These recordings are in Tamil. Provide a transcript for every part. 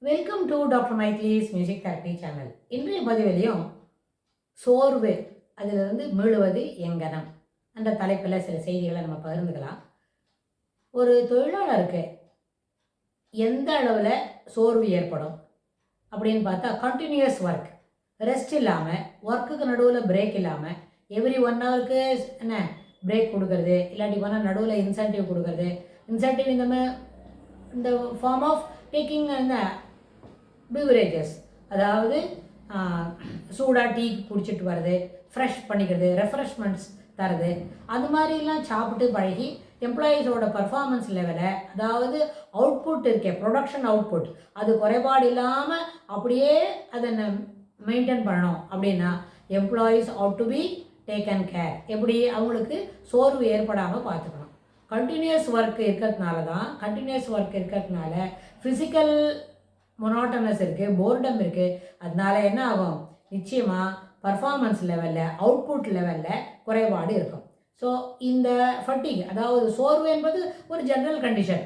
Welcome to doctor Maithili's music therapy channel. இன்றைய பதிவிலையும் சோர்வு அதிலிருந்து மீளுவது எங்கனம் அந்த தலைப்பில் சில செய்திகளை நம்ம பகிர்ந்துக்கலாம். ஒரு தொழிலாளருக்கு எந்த அளவில் சோர்வு ஏற்படும் அப்படின்னு பார்த்தா, கண்டினியூஸ் ஒர்க், ரெஸ்ட் இல்லாமல், ஒர்க்குக்கு நடுவில் பிரேக் இல்லாமல், எவ்ரி 1 ஹவருக்கு என்ன பிரேக் கொடுக்கறது, இல்லாட்டி போனால் நடுவில் இன்சென்டிவ் கொடுக்கறது. இன்சென்டிவ் இந்த ஃபார்ம் ஆஃப் டேக்கிங் என்ன பிவரேஜஸ், அதாவது சூடாக டீ குடிச்சிட்டு வர்றது, ஃப்ரெஷ் பண்ணிக்கிறது, ரெஃப்ரெஷ்மெண்ட்ஸ் தரது, அது மாதிரிலாம் சாப்பிட்டு பழகி எம்ப்ளாயீஸோட பர்ஃபார்மன்ஸ் லெவலை, அதாவது அவுட்புட் இருக்கே, ப்ரொடக்ஷன் அவுட்புட், அது குறைபாடு இல்லாமல் அப்படியே அதை மெயின்டைன் பண்ணணும் அப்படின்னா employees out to be taken care. எப்படி அவங்களுக்கு சோர்வு ஏற்படாமல் பார்த்துக்கணும். கண்டினியூஸ் ஒர்க் இருக்கிறதுனால ஃபிசிக்கல் மொனாட்டனஸ் இருக்குது, போர்டம் இருக்குது. அதனால என்ன ஆகும், நிச்சயமாக பர்ஃபார்மன்ஸ் லெவலில், அவுட்புட் லெவலில் குறைபாடு இருக்கும். ஸோ இந்த ஃபட்டிக், அதாவது சோர்வு என்பது ஒரு ஜென்ரல் கண்டிஷன்.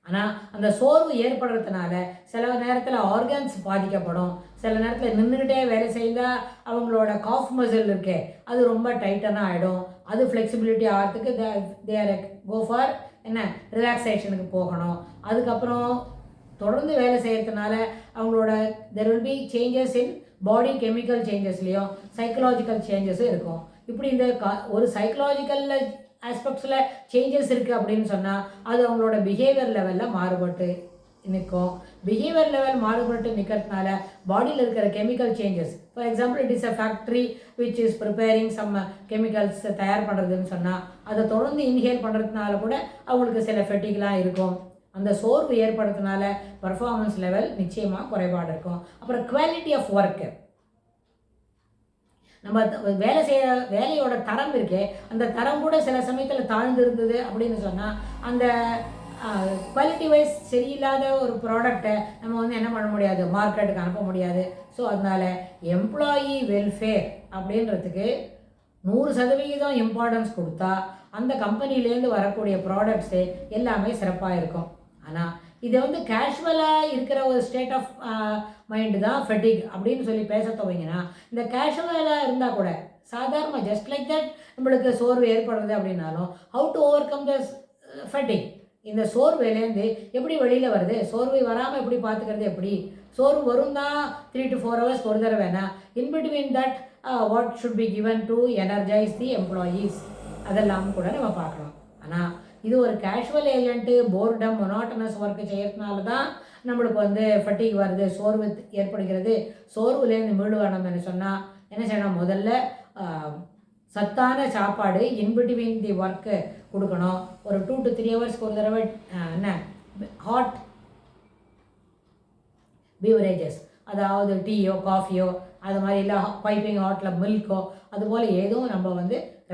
ஆனால் அந்த சோர்வு ஏற்படுறதுனால சில நேரத்தில் ஆர்கன்ஸ் பாதிக்கப்படும். சில நேரத்தில் நின்றுக்கிட்டே வேலை செய்தால் அவங்களோட காஃப் மசில் இருக்கே, அது ரொம்ப டைட்டனாக ஆகிடும். அது ஃப்ளெக்சிபிலிட்டி ஆகிறதுக்கு தேர் கோ ஃபார் என்ன ரிலாக்ஸேஷனுக்கு போகணும். அதுக்கப்புறம் தொடர்ந்து வேலை செய்கிறதுனால அவங்களோட there will be changes in body chemical சேஞ்சஸ்லேயும் சைக்கலாஜிக்கல் சேஞ்சஸும் இருக்கும். இப்படி இந்த ஒரு சைக்கலாஜிக்கல் ஆஸ்பெக்ட்ஸில் சேஞ்சஸ் இருக்குது அப்படின்னு சொன்னால் அது அவங்களோட பிஹேவியர் லெவலில் மாறுபட்டு நிற்கும். பிஹேவியர் லெவல் மாறுபட்டு நிற்கிறதுனால பாடியில் இருக்கிற chemical changes, for example it is a factory which is preparing some chemicals தயார் பண்ணுறதுன்னு சொன்னால் அதை தொடர்ந்து இன்ஹேல் பண்ணுறதுனால கூட அவங்களுக்கு சில ஃபெட்டிக்லாம் இருக்கும். அந்த சோர்வு ஏற்படுறதுனால பர்ஃபார்மன்ஸ் லெவல் நிச்சயமாக குறைபாடு இருக்கும். அப்புறம் குவாலிட்டி ஆஃப் ஒர்க்கு, நம்ம வேலை செய்கிற வேலையோட தரம் இருக்கே, அந்த தரம் கூட சில சமயத்தில் தாழ்ந்து இருந்தது அப்படின்னு சொன்னால் அந்த குவாலிட்டி வைஸ் சரியில்லாத ஒரு ப்ராடக்டை நம்ம என்ன பண்ண முடியாது, மார்க்கெட்டுக்கு அனுப்ப முடியாது. ஸோ அதனால் எம்ப்ளாயி வெல்ஃபேர் அப்படின்றதுக்கு 100% இம்பார்ட்டன்ஸ் கொடுத்தா அந்த கம்பெனிலேருந்து வரக்கூடிய ப்ராடக்ட்ஸு எல்லாமே சிறப்பாக இருக்கும். ஆனால் இதை கேஷுவலாக இருக்கிற ஒரு ஸ்டேட் ஆஃப் மைண்டு தான் ஃபெட்டிக் அப்படின்னு சொல்லி பேச துவங்கினா, இந்த கேஷுவலாக இருந்தால் கூட சாதாரண ஜஸ்ட் லைக் தட் நம்மளுக்கு சோர்வு ஏற்படுறது அப்படின்னாலும் ஹவு டு ஓவர் கம் த ஃபெட்டிக், இந்த சோர்வுலேருந்து எப்படி வெளியில் வருது, சோர்வு வராமல் எப்படி பார்த்துக்கிறது, எப்படி சோர்வு வரும் தான் 3 to 4 hours ஒரு தடவை வேணா, in between that what should be given to energise the employees, அதெல்லாம் கூட நம்ம பார்க்கணும். ஆனால் இது ஒரு casual agent, boredom, monotonous work செய்யறதுனால தான் நம்மளுக்கு ஃபட்டிக் வருது, சோர்வு ஏற்படுகிறது. சோர்வுலேருந்து மீளுவானம்னு சொன்னால் என்ன செய்யணும், முதல்ல சத்தான சாப்பாடு இன்பிட்வீன் தி ஒர்க்கு கொடுக்கணும். ஒரு 2 to 3 hours ஒரு தடவை என்ன ஹாட் பீவரேஜஸ், அதாவது டீயோ காஃபியோ அது மாதிரி இல்லை பைப்பிங் ஹாட்டில் மில்க்கோ, அதுபோல் ஏதும் நம்ம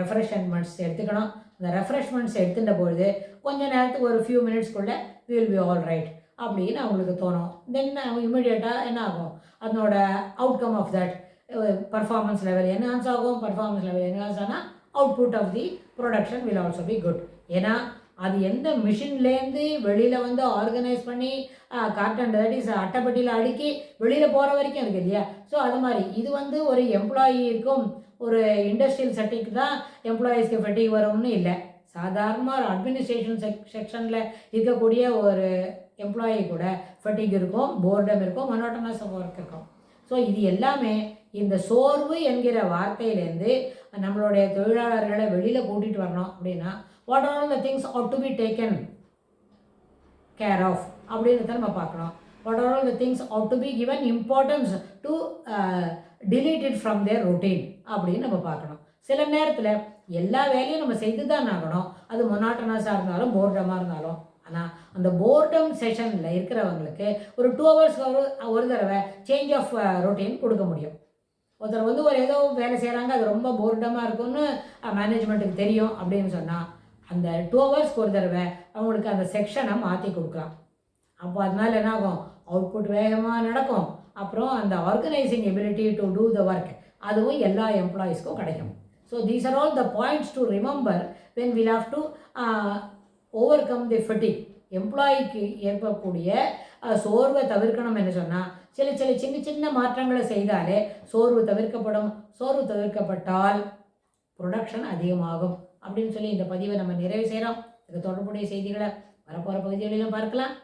ரெஃப்ரெஷ்மெண்ட்ஸ் எடுத்துக்கணும். அந்த ரெஃப்ரெஷ்மெண்ட்ஸ் எடுத்துட்ட பொழுது கொஞ்சம் நேரத்துக்கு ஒரு ஃபியூ மினிட்ஸ்க்குள்ளே we will be all right அப்படின்னு அவங்களுக்கு தோணும். தென் இமிடியேட்டாக என்ன ஆகும், அதனோட outcome of that performance level enhance ஆகும். பர்ஃபார்மன்ஸ் லெவல் என்ஹான்ஸ் ஆனால் output of the production will also be good. ஏன்னா அது எந்த மிஷின்லேருந்து வெளியில் ஆர்கனைஸ் பண்ணி காட்டன் தட் இஸ் அட்டைப்பட்டியில் அடுக்கி வெளியில் போகிற வரைக்கும் இருக்குது இல்லையா. ஸோ அது மாதிரி இது ஒரு எம்ப்ளாயி இருக்கும், ஒரு இண்டஸ்ட்ரியல் செட்டிங்க்கு தான் எம்ப்ளாயீஸ்க்கு ஃபெட்டிக் வரும்னு இல்லை. சாதாரணமாக ஒரு அட்மினிஸ்ட்ரேஷன் செக்ஷனில் இருக்கக்கூடிய ஒரு எம்ப்ளாயி கூட ஃபெட்டிக் இருக்கும், போர்டம் இருக்கும், மொனோட்டனஸ் ஒர்க் இருக்கும். ஸோ இது எல்லாமே இந்த சோர்வு என்கிற வார்த்தையிலேருந்து நம்மளுடைய தொழிலாளர்களை வெளியில் கூட்டிகிட்டு வரணும் அப்படின்னா what are all the things had to be taken care of அப்படின்றத நம்ம பார்க்கணும். What are all the things had to be given importance to delete it from their routine அப்படின்னு நம்ம பார்க்கணும். சில நேரத்தில் எல்லா வேலையும் நம்ம செய்து தான் ஆகணும், அது மொனாட்டனஸாக இருந்தாலும் போர்டமாக இருந்தாலும். ஆனால் அந்த போர்டம் செஷனில் இருக்கிறவங்களுக்கு ஒரு 2 hours ஒரு தடவை சேஞ்ச் ஆஃப் ரொட்டீன் கொடுக்க முடியும். ஒருத்தர் ஒரு ஏதோ வேலை செய்கிறாங்க, அது ரொம்ப போர்டமாக இருக்கும்னு மேனேஜ்மெண்ட்டுக்கு தெரியும் அப்படின்னு சொன்னால் அந்த 2 hours ஒரு தடவை அவங்களுக்கு அந்த செக்ஷனை மாற்றி கொடுக்கலாம். அப்போ அதனால என்ன ஆகும், அவுட்புட் வேகமாக நடக்கும். அப்புறம் அந்த organising ability to do the work அதுவும் எல்லா எம்ப்ளாயீஸ்க்கும் கிடைக்கும். So these are all the points to remember when will have to overcome the fatigue. எம்ப்ளாயிக்கு ஏற்படக்கூடிய சோர்வை தவிர்க்கணும் என்று சொன்னால் சில சில சின்ன சின்ன மாற்றங்களை செய்தாலே சோர்வு தவிர்க்கப்படும். சோர்வு தவிர்க்கப்பட்டால் ப்ரொடக்ஷன் அதிகமாகும் அப்படின்னு சொல்லி இந்த பதிவை நம்ம நிறைவு செய்கிறோம். இதுக்கு தொடர்புடைய செய்திகளை வரப்போகிற பகுதிகளிலும் பார்க்கலாம்.